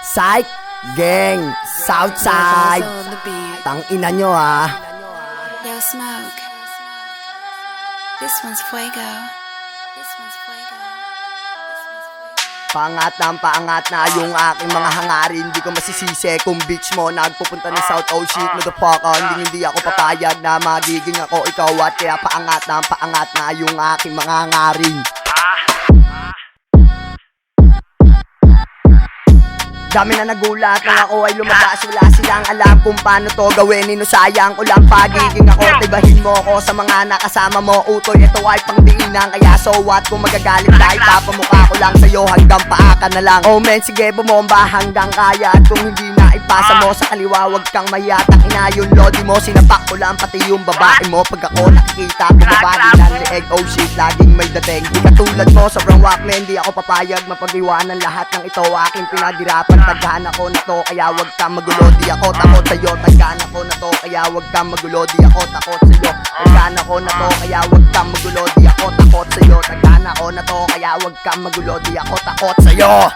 Psych Gang Southside. Tang ina nyo ha. Yo, Smoke. This one's fuego. Paangat na yung aking mga hangarin. Di ko masisisi kung bitch mo nagpupunta ng South. Oh shit, motherfucker. Hindi ako papayag na magiging ako ikaw. At kaya paangat na yung aking mga hangarin. Dami na nagulat nang ako ay lumabas. Wala silang alam kung paano to gawin. Inusayang ko lang pagiging ako. Tibahin mo ako sa mga nakasama mo. Utoy, ito ay pangdiinan. Kaya so what kung magagalit dahil papamukha ko lang sa'yo hanggang paa ka na lang. Oh man, sige bumomba hanggang kaya. At kung hindi na ipasa mo sa kaliwa, wag kang mahiyatak. Ina yung lodi mo, sinapak ko lang pati yung babae mo. Pag ako nakikita, bumabari ng leeg. Oh shit, laging may dating. Di katulad mo, sobrang wak man. Di ako papayag mapag-iwanan lahat ng ito. Aking pinaghirapan. Taghan ako na to, kaya wag kang magulo. Di ako takot sa'yo. Taghan ako na to, kaya wag kang magulo. Di ako takot sa'yo. Taghan ako na to, kaya wag kang magulo. Di ako takot sa'yo. Taghan ako na to, kaya wag kang magulo. Di ako takot sa'yo.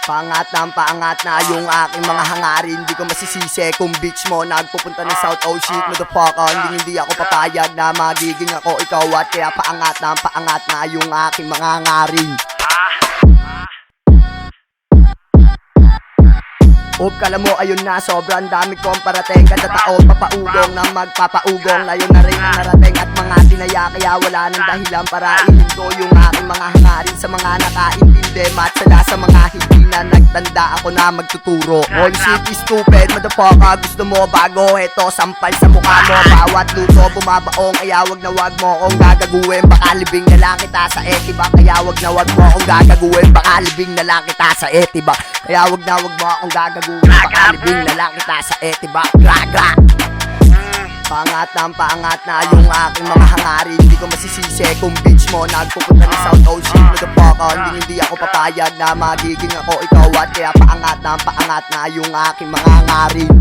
Paangat na yung aking mga hangarin. Di ko masisisi kung bitch mo nagpupunta ng South. Oh shit, motherfucker. Hindi ako papayag na magiging ako ikaw. At kaya paangat na yung aking mga hangarin. Kala mo ayun na, sobrang dami kong parating. Kada taon papaugong na magpapaugong. Layo na rin ang narating at mga tinaya. Kaya wala nang dahilan para ihinto yung aking mga hangarin sa mga nakaintindi. Matsala sa mga hindi na nagtanda, ako na magtuturo. All shit is stupid, motherfucker. Gusto mo bago, eto sampal sa mukha mo. Bawat luto bumabaong, kaya wag na wag mo akong gagaguhin. Baka libing na lang kita sa etiba. Kaya wag na wag mo akong gagaguhin. Baka libing na lang kita sa etiba. Kaya wag na wag mo akong gagaguhin. Baka libing na lang kita sa etiba. Gra. Paangat na yung aking mga hangarin. Di ko masisisi kung bitch mo nagpupunta ng South. Oh shit, motherfucker. Hindi ako papayag na magiging ako ikaw. At kaya paangat na yung aking mga hangarin.